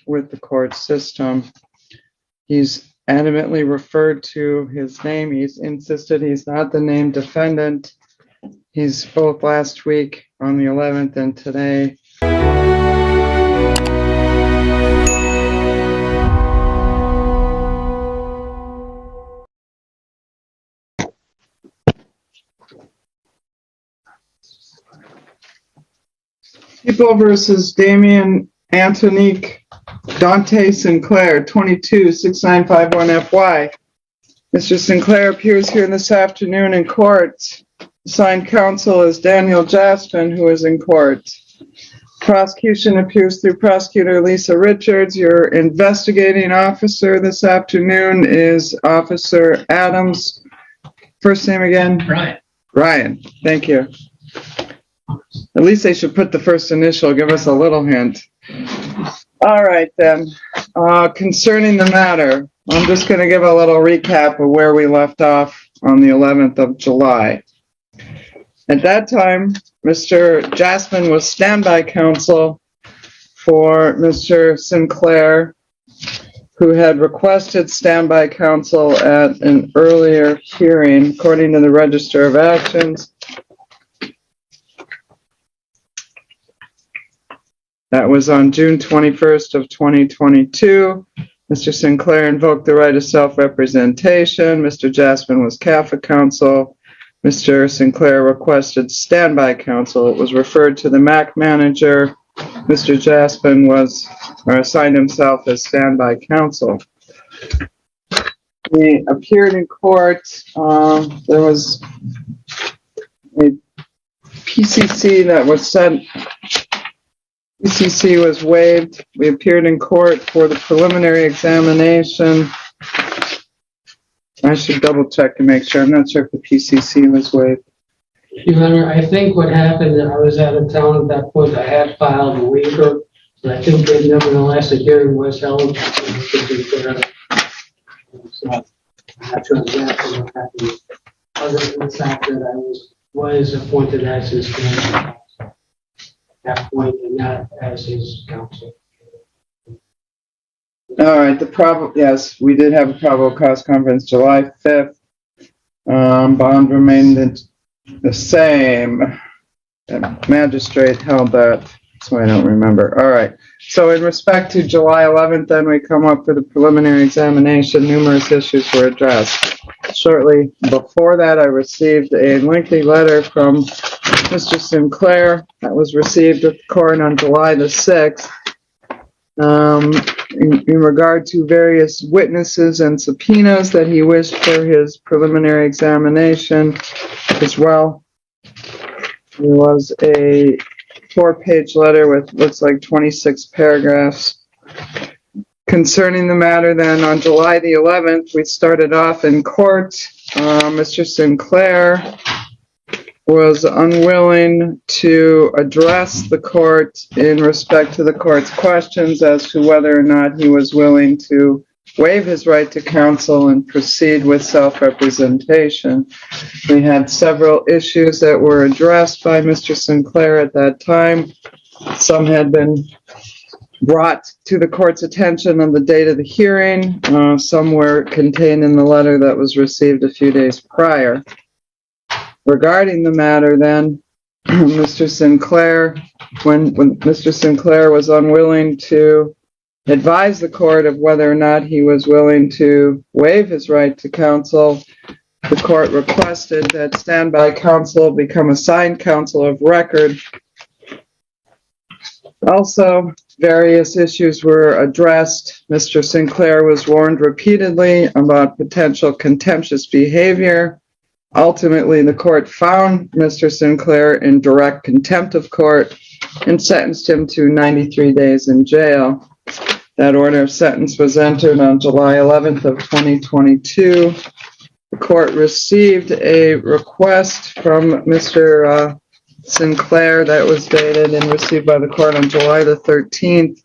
with the court system. He's adamantly referred to his name. He's insisted he's not the named defendant. He's both last week on the 11th and today. People versus Damian Antonique Dante Sinclair, 22-6951-FY. Mr. Sinclair appears here this afternoon in court. Assigned counsel is Daniel Jaspin, who is in court. Prosecution appears through Prosecutor Lisa Richards. Your investigating officer this afternoon is Officer Adams. First name again? Ryan. Ryan, thank you. At least they should put the first initial, give us a little hint. All right, then. Concerning the matter, I'm just going to give a little recap of where we left off on the 11th of July. At that time, Mr. Jaspin was standby counsel for Mr. Sinclair, who had requested standby counsel at an earlier hearing, according to the Register of Actions. That was on June 21st of 2022. Mr. Sinclair invoked the right of self-representation. Mr. Jaspin was CAFA counsel. Mr. Sinclair requested standby counsel. It was referred to the MAC manager. Mr. Jaspin assigned himself as standby counsel. He appeared in court. There was a PCC that was sent. PCC was waived. We appeared in court for the preliminary examination. I should double check to make sure. I'm not sure if the PCC was waived. Your Honor, I think what happened, I was out of town at that point. I had filed a waiver, but I think that nevertheless a hearing was held. So I'm not sure exactly what happened, other than the fact that I was appointed as his counsel at that point and not as his counsel. All right, yes, we did have a probable cause conference July 5th. Bond remained the same. The magistrate held that, so I don't remember. All right, so in respect to July 11th, then we come up for the preliminary examination. Numerous issues were addressed. Shortly before that, I received a lengthy letter from Mr. Sinclair that was received at the court on July the 6th. In regard to various witnesses and subpoenas that he wished for his preliminary examination as well. There was a 4-page letter with looks like 26 paragraphs. Concerning the matter, then, on July the 11th, we started off in court. Mr. Sinclair was unwilling to address the court in respect to the court's questions as to whether or not he was willing to waive his right to counsel and proceed with self-representation. We had several issues that were addressed by Mr. Sinclair at that time. Some had been brought to the court's attention on the date of the hearing. Some were contained in the letter that was received a few days prior. Regarding the matter, then, Mr. Sinclair, when Mr. Sinclair was unwilling to advise the court of whether or not he was willing to waive his right to counsel, the court requested that standby counsel become assigned counsel of record. Also, various issues were addressed. Mr. Sinclair was warned repeatedly about potential contemptuous behavior. Ultimately, the court found Mr. Sinclair in direct contempt of court and sentenced him to 93 days in jail. That order of sentence was entered on July 11th of 2022. The court received a request from Mr. Sinclair that was dated and received by the court on July the 13th,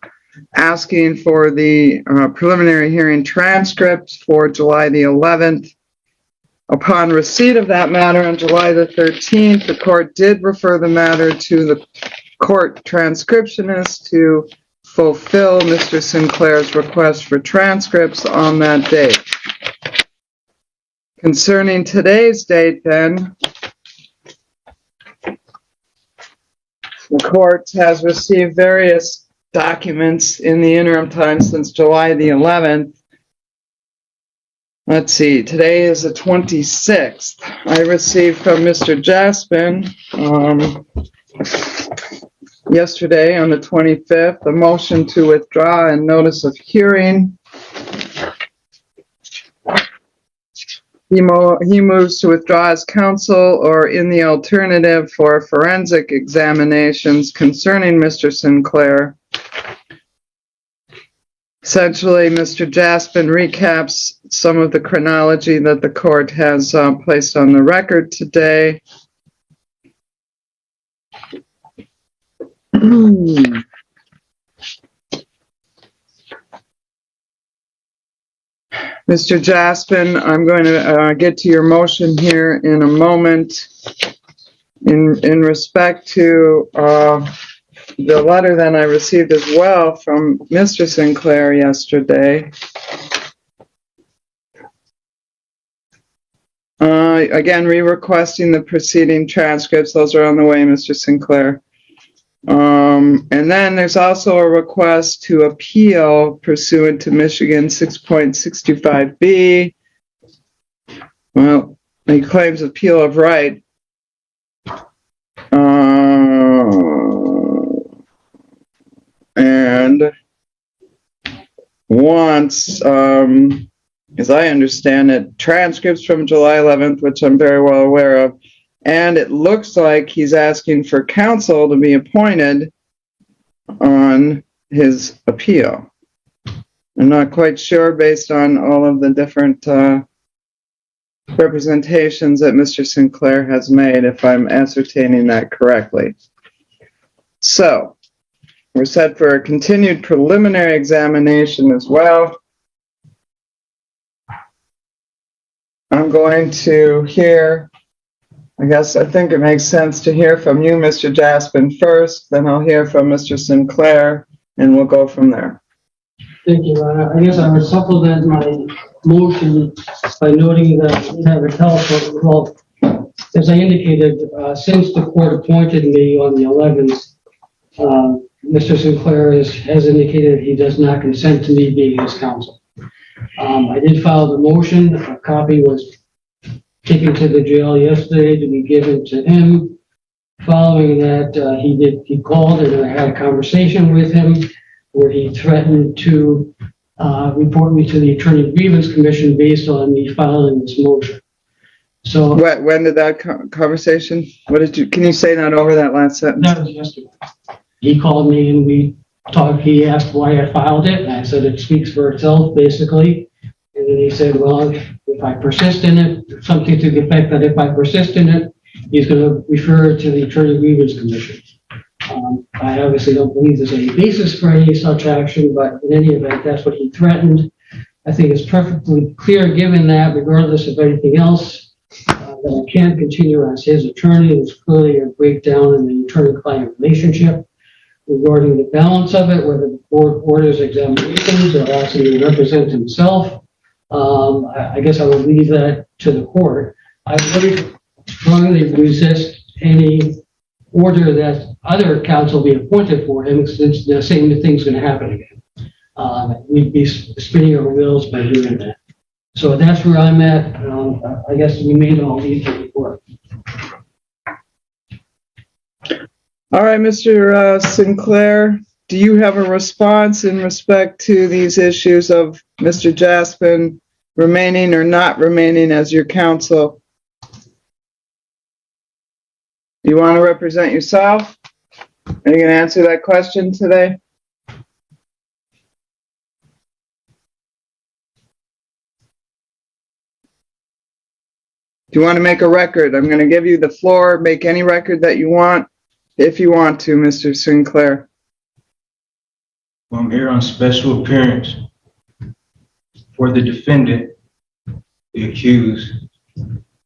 asking for the preliminary hearing transcript for July the 11th. Upon receipt of that matter on July the 13th, the court did refer the matter to the court transcriptionist to fulfill Mr. Sinclair's request for transcripts on that date. Concerning today's date, then, the court has received various documents in the interim time since July the 11th. Let's see, today is the 26th. I received from Mr. Jaspin yesterday on the 25th a motion to withdraw and notice of hearing. He moves to withdraw as counsel or in the alternative for forensic examinations concerning Mr. Sinclair. Essentially, Mr. Jaspin recaps some of the chronology that the court has placed on the record today. Mr. Jaspin, I'm going to get to your motion here in a moment. In respect to the letter that I received as well from Mr. Sinclair yesterday. Again, re-requesting the preceding transcripts. Those are on the way, Mr. Sinclair. And then there's also a request to appeal pursuant to Michigan 6.625B. Well, he claims appeal of right. And wants, as I understand it, transcripts from July 11th, which I'm very well aware of. And it looks like he's asking for counsel to be appointed on his appeal. I'm not quite sure based on all of the different representations that Mr. Sinclair has made, if I'm ascertaining that correctly. So, we're set for a continued preliminary examination as well. I'm going to hear, I think it makes sense to hear from you, Mr. Jaspin, first, then I'll hear from Mr. Sinclair, and we'll go from there. Thank you. I guess I would supplement my motion by noting that we have a telephone. Well, as I indicated, since the court appointed me on the 11th, Mr. Sinclair has indicated he does not consent to me being his counsel. I did file the motion. A copy was taken to the jail yesterday to be given to him. Following that, he called and I had a conversation with him where he threatened to report me to the Attorney Grievance Commission based on me filing this motion. So when did that conversation? Can you say that over that last sentence? That was yesterday. He called me and we talked. He asked why I filed it, and I said it speaks for itself, basically. And then he said, well, if I persist in it, something to the effect that if I persist in it, he's going to refer it to the Attorney Grievance Commission. I obviously don't believe there's any basis for any such action, but in any event, that's what he threatened. I think it's perfectly clear, given that, regardless of anything else, that I can't continue as his attorney. There's clearly a breakdown in the attorney-client relationship. Regarding the balance of it, whether the court orders examinations or asking him to represent himself, I guess I will leave that to the court. I very strongly resist any order that other counsel be appointed for him, since the same thing's going to happen again. We'd be spinning our wheels by doing that. So that's where I'm at. I guess we may all leave to the court. All right, Mr. Sinclair, do you have a response in respect to these issues of Mr. Jaspin remaining or not remaining as your counsel? Do you want to represent yourself? Are you going to answer that question today? Do you want to make a record? I'm going to give you the floor. Make any record that you want. If you want to, Mr. Sinclair. I'm here on special appearance for the defendant, the accused.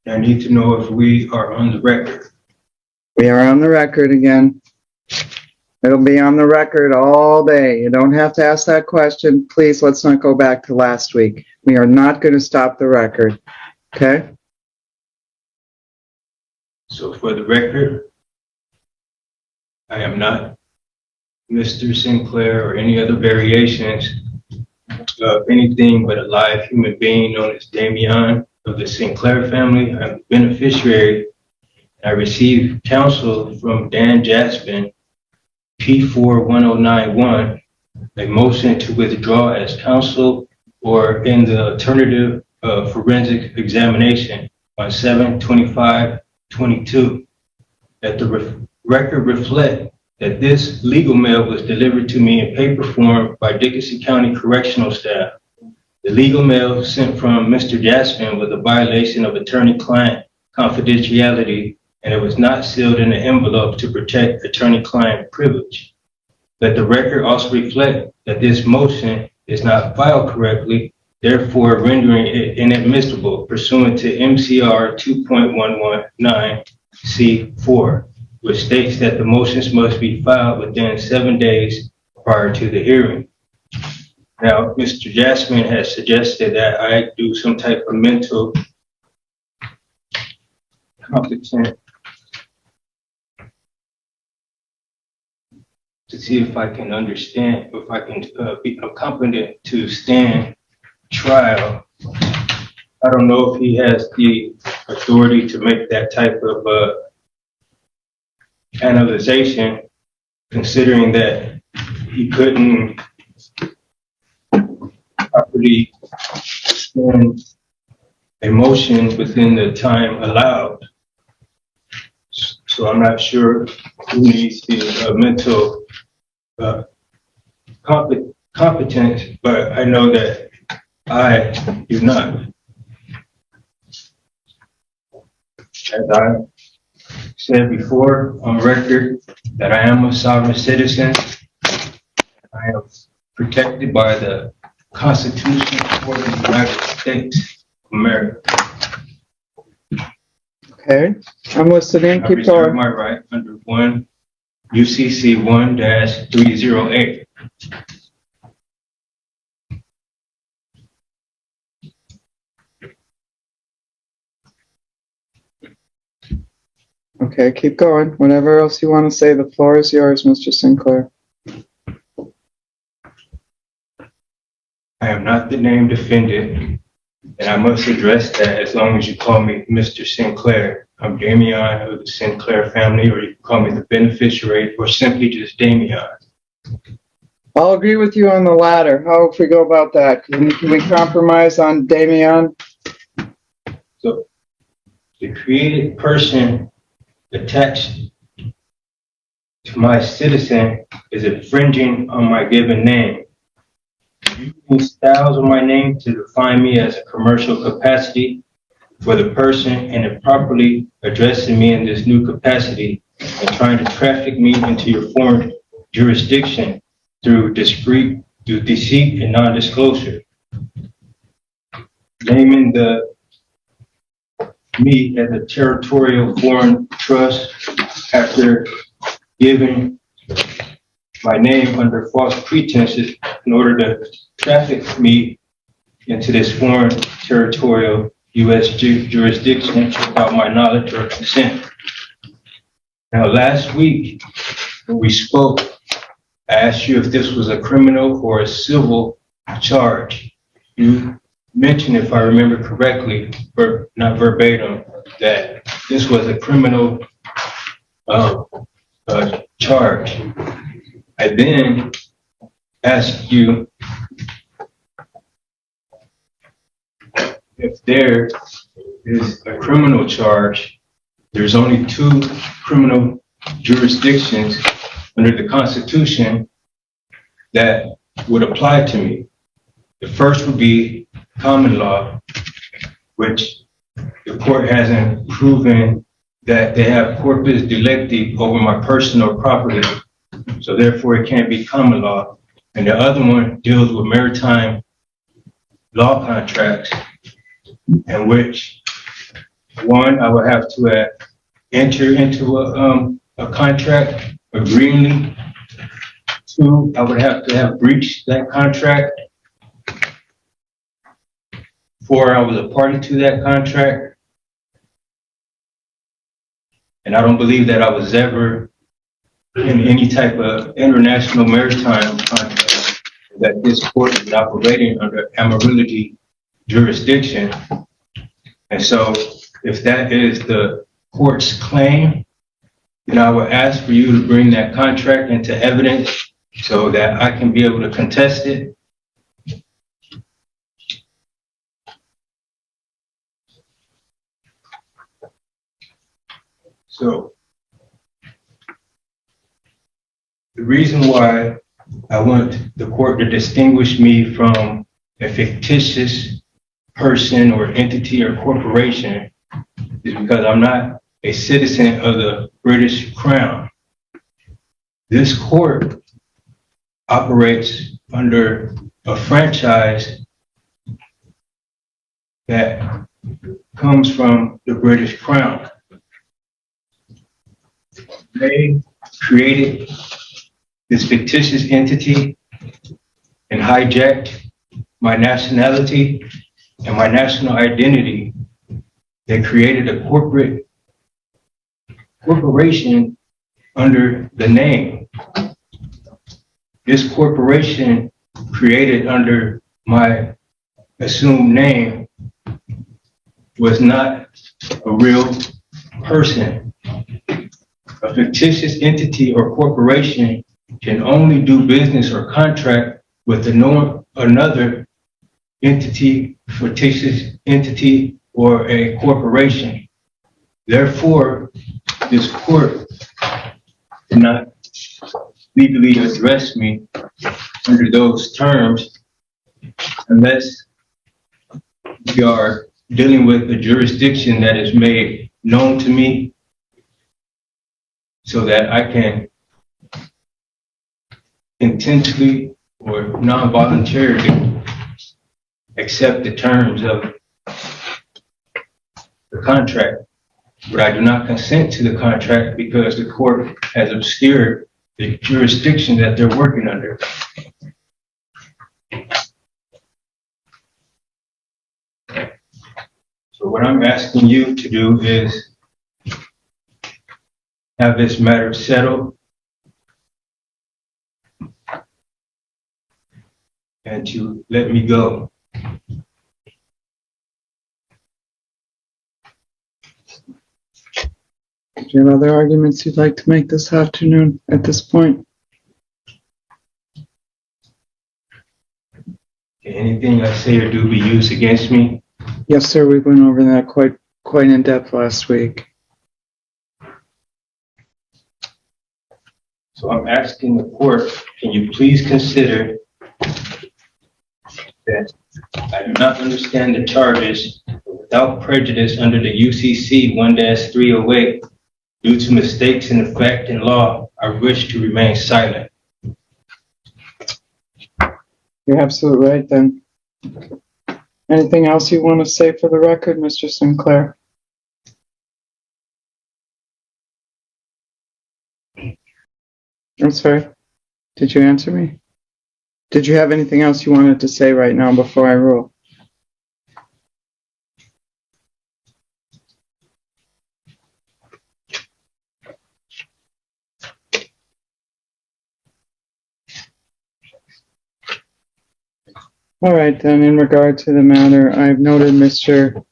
I need to know if we are on the record. We are on the record again. It'll be on the record all day. You don't have to ask that question. Please, let's not go back to last week. We are not going to stop the record. Okay? So for the record, I am not Mr. Sinclair or any other variations of anything but a live human being known as Damian of the Sinclair family. I'm the beneficiary. I received counsel from Dan Jaspin, P41091, a motion to withdraw as counsel or in the alternative forensic examination on 7/25/22. That the record reflect that this legal mail was delivered to me in paper form by Dickinson County Correctional staff. The legal mail sent from Mr. Jaspin was a violation of attorney-client confidentiality, and it was not sealed in an envelope to protect attorney-client privilege. Let the record also reflect that this motion is not filed correctly, therefore rendering it inadmissible pursuant to MCR 2.119C4, which states that the motions must be filed within 7 days prior to the hearing. Now, Mr. Jaspin has suggested that I do some type of mental competent to see if I can understand, if I can be competent to stand trial. I don't know if he has the authority to make that type of analyzation, considering that he couldn't properly stand a motion within the time allowed. So I'm not sure who needs the mental competence, but I know that I do not. As I said before on record, that I am a sovereign citizen. I am protected by the Constitution of the United States of America. Okay. I'm listening. I Keep reserve going. my right under 1 UCC 1-308. Okay, keep going. Whatever else you want to say, the floor is yours, Mr. Sinclair. I am not the named defendant, and I must address that as long as you call me Mr. Sinclair. I'm Damian of the Sinclair family, or you can call me the beneficiary, or simply just Damian. I'll agree with you on the latter. How if we go about that? Can we compromise on Damian? So the created person attached to my citizen is infringing on my given name. Using styles of my name to define me as a commercial capacity for the person and improperly addressing me in this new capacity and trying to traffic me into your foreign jurisdiction through deceit and non-disclosure. Naming me as a territorial foreign trust after giving my name under false pretenses in order to traffic me into this foreign territorial U.S. jurisdiction without my knowledge or consent. Now, last week, when we spoke, I asked you if this was a criminal or a civil charge. You mentioned, if I remember correctly, not verbatim, that this was a criminal charge. I then asked you if there is a criminal charge. There's only 2 criminal jurisdictions under the Constitution that would apply to me. The first would be common law, which the court hasn't proven that they have corpus delicti over my personal property, so therefore it can't be common law. And the other one deals with maritime law contracts, in which one, I would have to enter into a contract agreeingly Two, I would have to have breached that contract. Four, I was a party to that contract. And I don't believe that I was ever in any type of international maritime contract that this court is operating under Amarillo jurisdiction. And so if that is the court's claim, then I would ask for you to bring that contract into evidence so that I can be able to contest it. So the reason why I want the court to distinguish me from a fictitious person or entity or corporation is because I'm not a citizen of the British Crown. This court operates under a franchise that comes from the British Crown. They created this fictitious entity and hijacked my nationality and my national identity. They created a corporation under the name. This corporation created under my assumed name was not a real person. A fictitious entity or corporation can only do business or contract with another entity, fictitious entity, or a corporation. Therefore, this court cannot legally address me under those terms unless we are dealing with a jurisdiction that is made known to me so that I can intentionally or non-voluntarily accept the terms of the contract. But I do not consent to the contract because the court has obscured the jurisdiction that they're working under. So what I'm asking you to do is have this matter settled and to let me go. Do you have other arguments you'd like to make this afternoon at this point? Can anything I say or do be used against me? Yes, sir. We went over that quite in depth last week. So I'm asking the court, can you please consider that I do not understand the charges without prejudice under the UCC 1-308 due to mistakes in the fact and law, I wish to remain silent. You're absolutely right then. Anything else you want to say for the record, Mr. Sinclair? I'm sorry. Did you answer me? Did you have anything else you wanted to say right now before I rule? All right, then, in regard to the matter, I've noted Mr.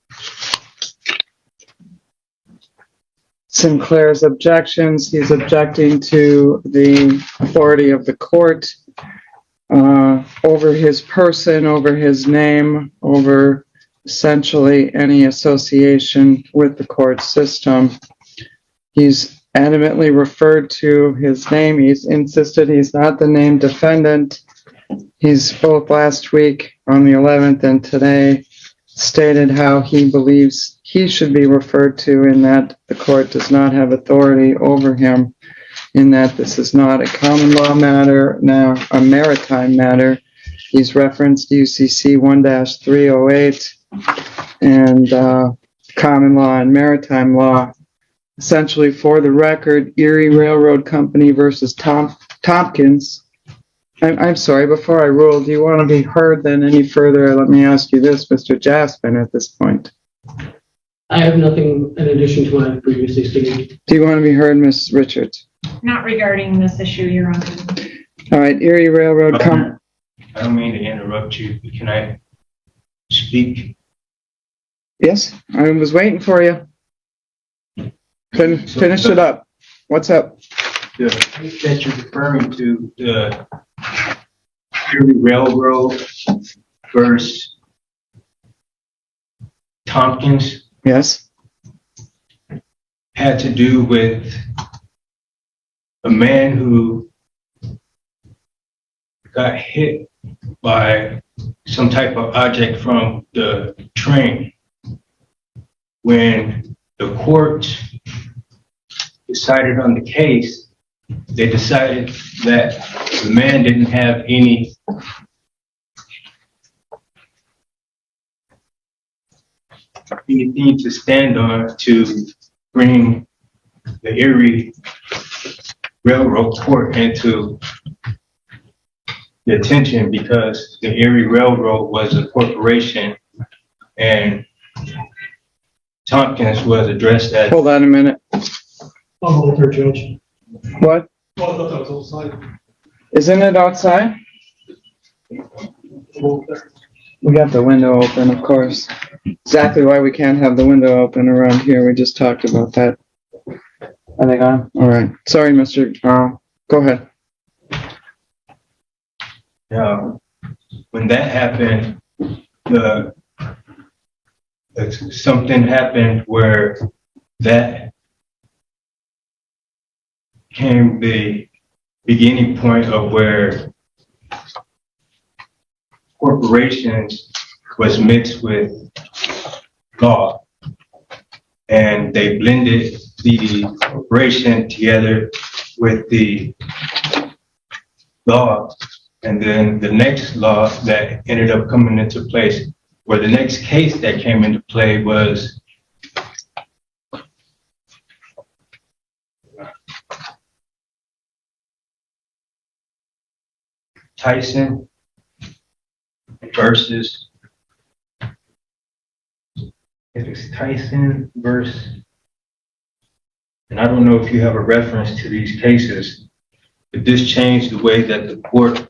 Sinclair's objections. He's objecting to the authority of the court over his person, over his name, over essentially any association with the court system. He's adamantly referred to his name. He's insisted he's not the named defendant. He's both last week on the 11th and today stated how he believes he should be referred to, in that the court does not have authority over him, in that this is not a common law matter, now a maritime matter. He's referenced UCC 1-308 and common law and maritime law. Essentially, for the record, Erie Railroad Company versus Tompkins I'm sorry, before I rule, do you want to be heard then any further? Let me ask you this, Mr. Jaspin, at this point. I have nothing in addition to what I've previously stated. Do you want to be heard, Ms. Richards? Not regarding this issue, Your Honor. All right, Erie Railroad, come. I don't mean to interrupt you, but can I speak? Yes, I was waiting for you. Finish it up. What's up? The case that you're referring to, the Erie Railroad versus Tompkins, Yes. had to do with a man who got hit by some type of object from the train. When the court decided on the case, they decided that the man didn't have anything to stand on to bring the Erie Railroad Court into the attention, because the Erie Railroad was a corporation and Tompkins was addressed as. Hold on a minute. I'll hold her, Judge. What? Well, I thought that was outside. Isn't it outside? We got the window open, of course. Exactly why we can't have the window open around here. We just talked about that. Are they gone? All right. Sorry, Mr. Go ahead. When that happened, something happened where that came the beginning point of where corporations was mixed with law, and they blended the corporation together with the law. And then the next law that ended up coming into place, or the next case that came into play, was Tyson versus, Tyson versus, and I don't know if you have a reference to these cases, but this changed the way that the court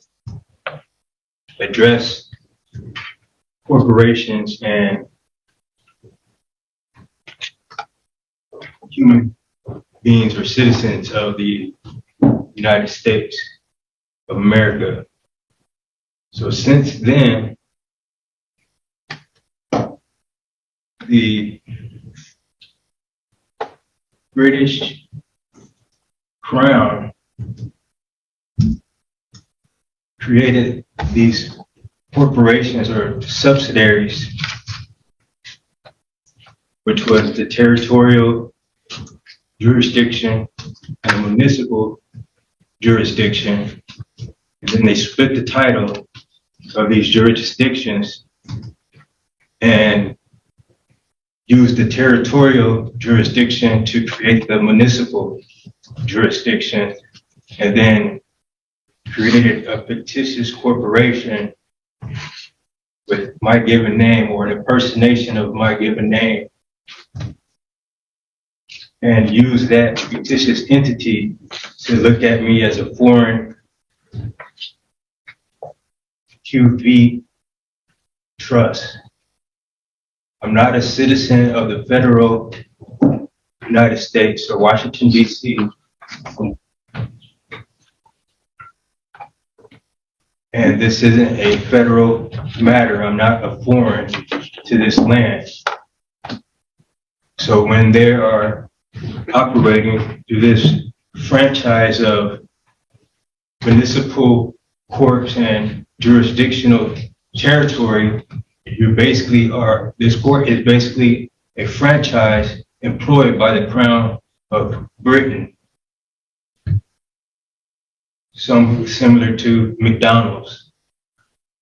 address corporations and human beings or citizens of the United States of America. So since then, the British Crown created these corporations or subsidiaries, which was the territorial jurisdiction and the municipal jurisdiction. And then they split the title of these jurisdictions and used the territorial jurisdiction to create the municipal jurisdiction, and then created a fictitious corporation with my given name or an impersonation of my given name, and use that fictitious entity to look at me as a foreign QV trust. I'm not a citizen of the federal United States or Washington, D.C. And this isn't a federal matter. I'm not a foreign to this land. So when they are operating through this franchise of municipal courts and jurisdictional territory, you basically are, this court is basically a franchise employed by the Crown of Britain. Some similar to McDonald's.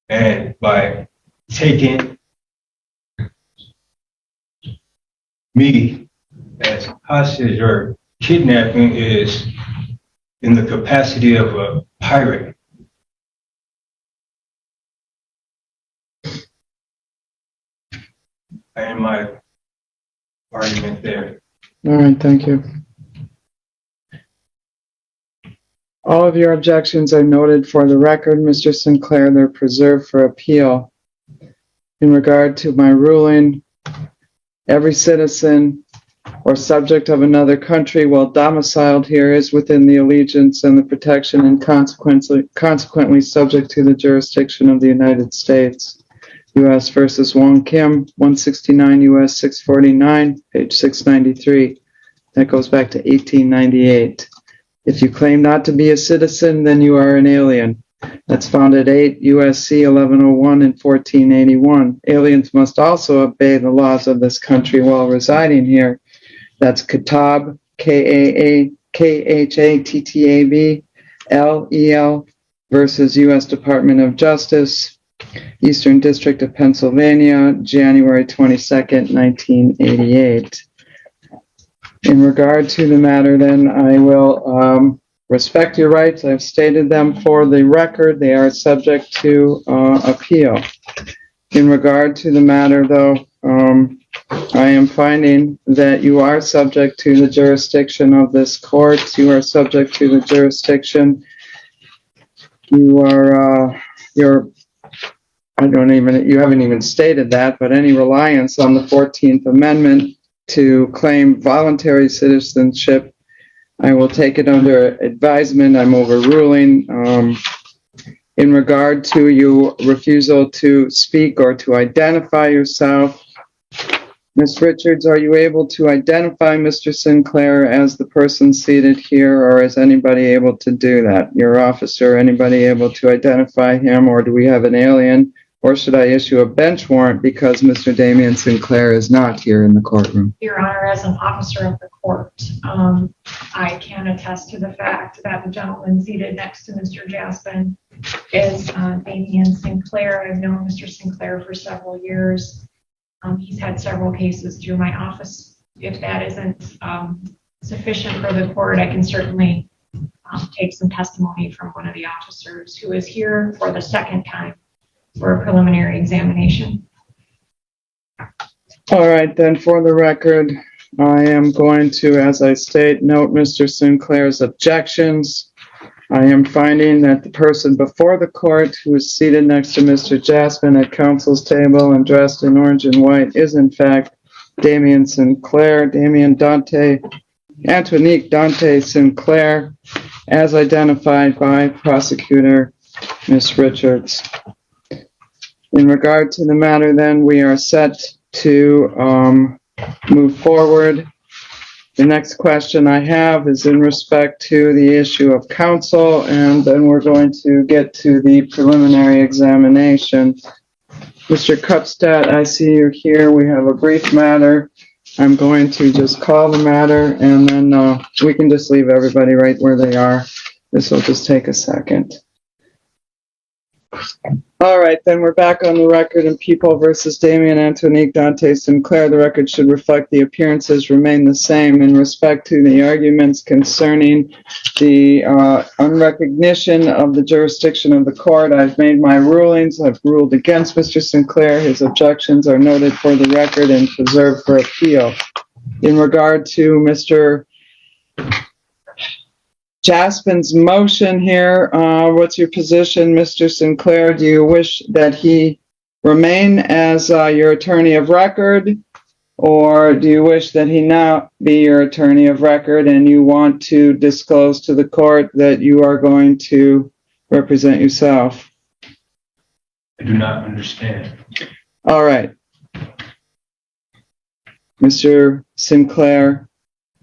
And by taking me as hostage or kidnapping is in the capacity of a pirate. I end my argument there. All right, thank you. All of your objections are noted for the record, Mr. Sinclair. They're preserved for appeal. In regard to my ruling, every citizen or subject of another country while domiciled here is within the allegiance and the protection and consequently subject to the jurisdiction of the United States. U.S. versus Wong Kim, 169 U.S. 649, page 693. That goes back to 1898. If you claim not to be a citizen, then you are an alien. That's found at 8 U.S.C. 1101 and 1481. Aliens must also obey the laws of this country while residing here. That's Khatab, Khattatab, L-E-L, versus U.S. Department of Justice, Eastern District of Pennsylvania, January 22nd, 1988. In regard to the matter, then, I will respect your rights. I've stated them for the record. They are subject to appeal. In regard to the matter, though, I am finding that you are subject to the jurisdiction of this court. You are subject to the jurisdiction. You haven't even stated that, but any reliance on the 14th Amendment to claim voluntary citizenship, I will take it under advisement. I'm overruling. In regard to your refusal to speak or to identify yourself, Ms. Richards, are you able to identify Mr. Sinclair as the person seated here, or is anybody able to do that? Your officer, anybody able to identify him, or do we have an alien? Or should I issue a bench warrant because Mr. Damian Sinclair is not here in the courtroom? Your Honor, as an officer of the court, I can attest to the fact that the gentleman seated next to Mr. Jaspin is Damian Sinclair. I've known Mr. Sinclair for several years. He's had several cases through my office. If that isn't sufficient for the court, I can certainly take some testimony from one of the officers who is here for the second time for a preliminary examination. All right, then, for the record, I am going to, as I state, note Mr. Sinclair's objections. I am finding that the person before the court who is seated next to Mr. Jaspin at counsel's table and dressed in orange and white is, in fact, Damian Sinclair, Antonique Dante Sinclair, as identified by Prosecutor Ms. Richards. In regard to the matter, then, we are set to move forward. The next question I have is in respect to the issue of counsel, and then we're going to get to the preliminary examination. Mr. Kupstad, I see you're here. We have a brief matter. I'm going to just call the matter, and then we can just leave everybody right where they are. This will just take a second. All right, then we're back on the record in People versus Damian Antonique Dante Sinclair. The record should reflect the appearances remain the same in respect to the arguments concerning the unrecognition of the jurisdiction of the court. I've made my rulings. I've ruled against Mr. Sinclair. His objections are noted for the record and preserved for appeal. In regard to Mr. Jaspin's motion here, what's your position, Mr. Sinclair? Do you wish that he remain as your attorney of record, or do you wish that he not be your attorney of record and you want to disclose to the court that you are going to represent yourself? I do not understand. All right. Mr. Sinclair,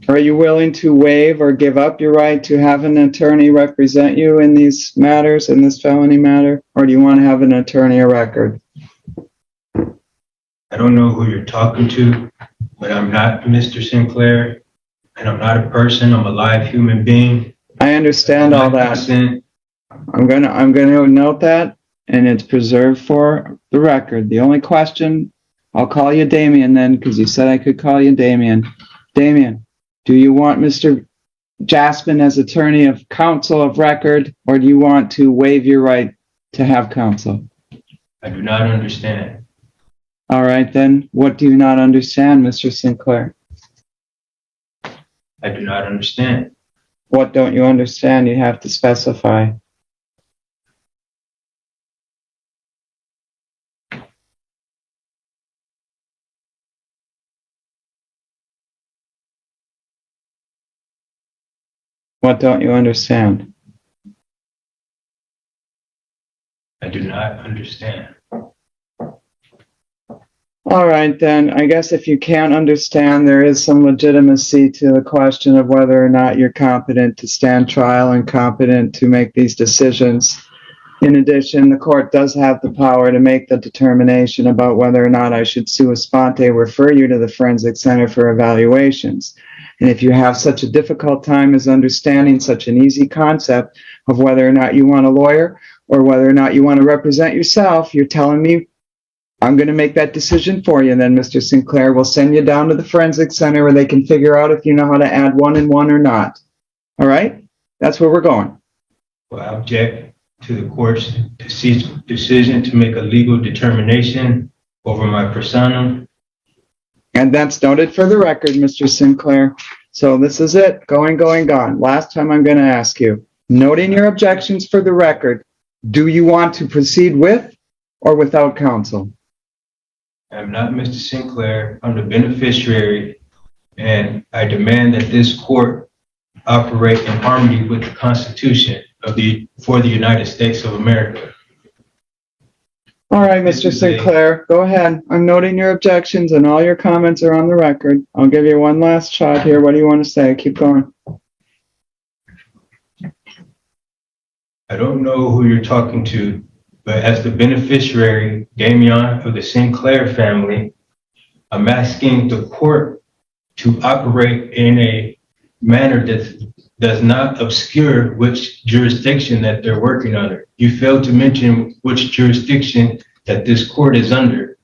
are you willing to waive or give up your right to have an attorney represent you in these matters, in this felony matter, or do you want to have an attorney of record? I don't know who you're talking to, but I'm not Mr. Sinclair, and I'm not a person. I'm a live human being. I understand all that. I'm gonna note that, and it's preserved for the record. The only question, I'll call you Damian then, because you said I could call you Damian. Damian, do you want Mr. Jaspin as attorney of counsel of record, or do you want to waive your right to have counsel? I do not understand. All right, then, what do you not understand, Mr. Sinclair? I do not understand. What don't you understand? You have to specify. What don't you understand? I do not understand. All right, then, I guess if you can't understand, there is some legitimacy to the question of whether or not you're competent to stand trial and competent to make these decisions. In addition, the court does have the power to make the determination about whether or not I should sua sponte refer you to the Forensic Center for evaluations. And if you have such a difficult time as understanding such an easy concept of whether or not you want a lawyer or whether or not you want to represent yourself, you're telling me I'm going to make that decision for you. And then Mr. Sinclair will send you down to the Forensic Center where they can figure out if you know how to add 1 and 1 or not. All right? That's where we're going. Well, I object to the court's decision to make a legal determination over my persona. And that's noted for the record, Mr. Sinclair. So this is it. Going, gone. Last time I'm going to ask you, noting your objections for the record, do you want to proceed with or without counsel? I'm not Mr. Sinclair. I'm the beneficiary, and I demand that this court operate in harmony with the Constitution for the United States of America. All right, Mr. Sinclair, go ahead. I'm noting your objections and all your comments are on the record. I'll give you one last shot here. What do you want to say? Keep going. I don't know who you're talking to, but as the beneficiary, Damian, of the Sinclair family, I'm asking the court to operate in a manner that does not obscure which jurisdiction that they're working under. You failed to mention which jurisdiction that this court is under.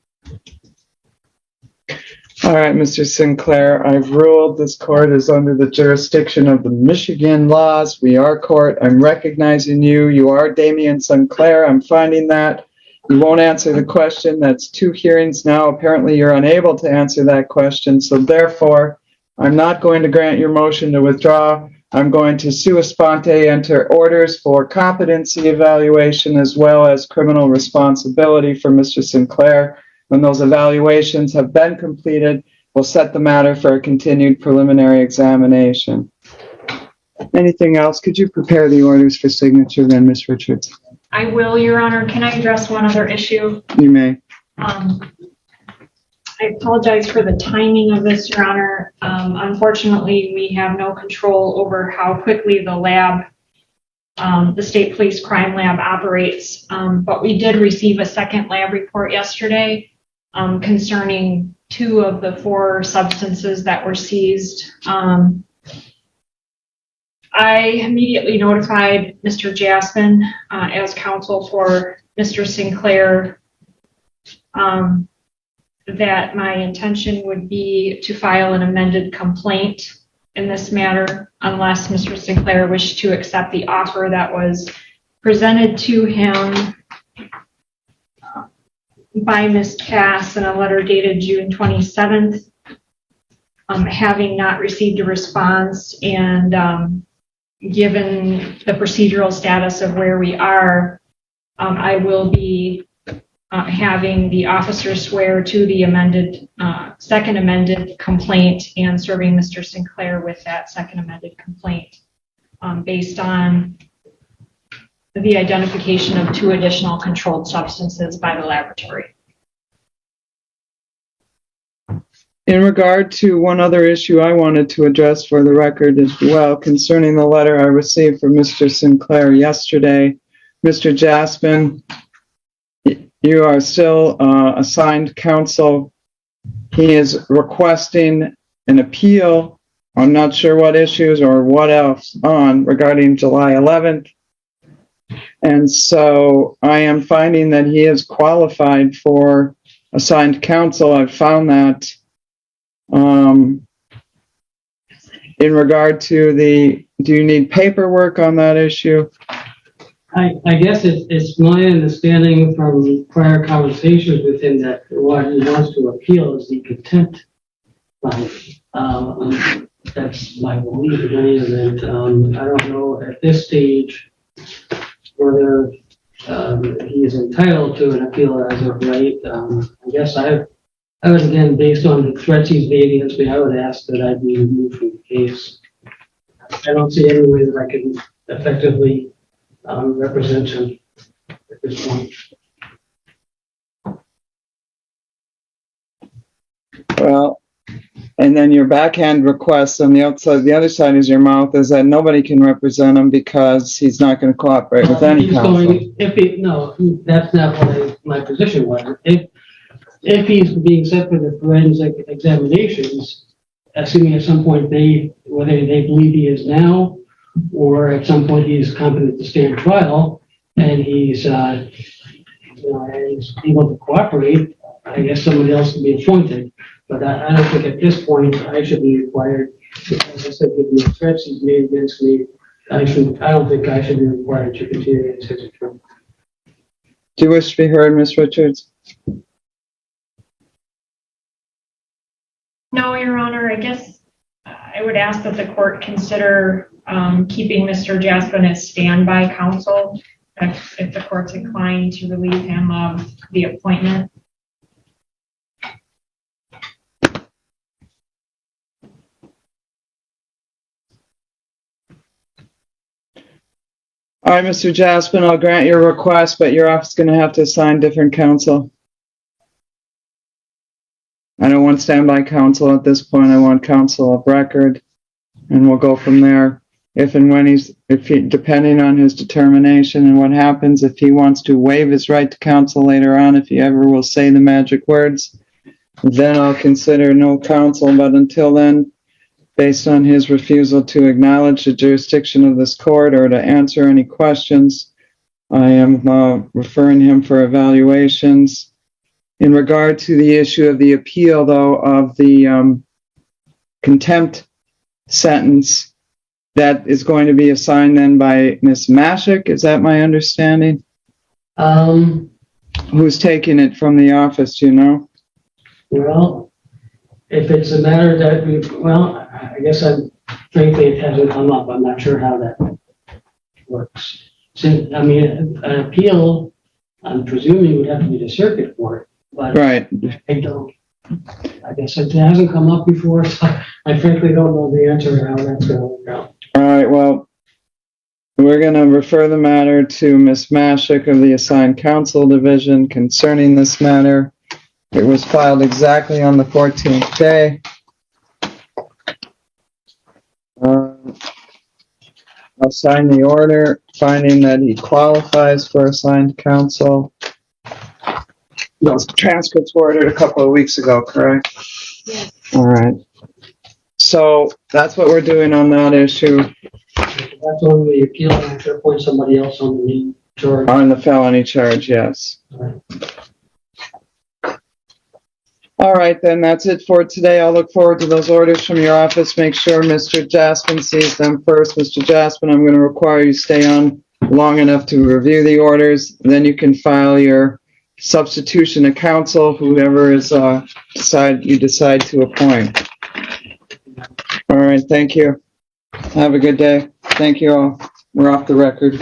All right, Mr. Sinclair, I've ruled this court is under the jurisdiction of the Michigan laws. We are court. I'm recognizing you. You are Damian Sinclair. I'm finding that. You won't answer the question. That's 2 hearings now. Apparently, you're unable to answer that question. So therefore, I'm not going to grant your motion to withdraw. I'm going to sua sponte enter orders for competency evaluation as well as criminal responsibility for Mr. Sinclair. When those evaluations have been completed, we'll set the matter for a continued preliminary examination. Anything else? Could you prepare the orders for signature then, Ms. Richards? I will, Your Honor. Can I address one other issue? You may. I apologize for the timing of this, Your Honor. Unfortunately, we have no control over how quickly the lab, the State Police Crime Lab operates, but we did receive a second lab report yesterday concerning 2 of the 4 substances that were seized. I immediately notified Mr. Jaspin as counsel for Mr. Sinclair that my intention would be to file an amended complaint in this matter unless Mr. Sinclair wished to accept the offer that was presented to him by Ms. Cass in a letter dated June 27th. Having not received a response and given the procedural status of where we are, I will be having the officer swear to the amended, second amended complaint and serving Mr. Sinclair with that second amended complaint based on the identification of 2 additional controlled substances by the laboratory. In regard to one other issue I wanted to address for the record as well, concerning the letter I received from Mr. Sinclair yesterday, Mr. Jaspin, you are still assigned counsel. He is requesting an appeal. I'm not sure what issues or what else on regarding July 11th. And so I am finding that he is qualified for assigned counsel. I've found that in regard to do you need paperwork on that issue? I guess it's my understanding from prior conversations with him that what he wants to appeal is the contempt fine. That's my belief in any event. I don't know at this stage whether he is entitled to an appeal as of right. I guess I would, again, based on the threats he's made against me, I would ask that I be removed from the case. I don't see any way that I can effectively represent him at this point. Well, and then your backhand request on the outside, the other side is your mouth, is that nobody can represent him because he's not going to cooperate with any counsel. No, that's not what my position was. If he's being set for the forensic examinations, assuming at some point whether they believe he is now, or at some point he's competent to stand trial, and he's he's able to cooperate, I guess somebody else can be appointed. But I don't think at this point I should be required, as I said, given the threats he's made against me, I don't think I should be required to continue as his attorney. Do you wish to be heard, Ms. Richards? No, Your Honor, I guess I would ask that the court consider keeping Mr. Jaspin as standby counsel if the court's inclined to relieve him of the appointment. All right, Mr. Jaspin, I'll grant your request, but your office is going to have to assign different counsel. I don't want standby counsel at this point. I want counsel of record, and we'll go from there. If and when depending on his determination and what happens, if he wants to waive his right to counsel later on, if he ever will say the magic words, then I'll consider no counsel. But until then, based on his refusal to acknowledge the jurisdiction of this court or to answer any questions, I am referring him for evaluations. In regard to the issue of the appeal, though, of the contempt sentence, that is going to be assigned then by Ms. Mashik. Is that my understanding? Who's taking it from the office, do you know? Well, if it's a matter that I guess frankly, it hasn't come up. I'm not sure how that works. Since, an appeal, I'm presuming would have to be the circuit court, but right. I guess it hasn't come up before, so I frankly don't know the answer to how that's going to work out. All right, well, we're going to refer the matter to Ms. Mashik of the Assigned Counsel Division concerning this matter. It was filed exactly on the 14th day. I'll sign the order finding that he qualifies for assigned counsel. Those transcripts were ordered a couple of weeks ago, correct? Yes. All right. So that's what we're doing on that issue. That's on the appeal, and I should appoint somebody else on the main charge. On the felony charge, yes. All right. All right, then that's it for today. I'll look forward to those orders from your office. Make sure Mr. Jaspin sees them first. Mr. Jaspin, I'm going to require you stay on long enough to review the orders. Then you can file your substitution of counsel, whoever is you decide to appoint. All right, thank you. Have a good day. Thank you all. We're off the record.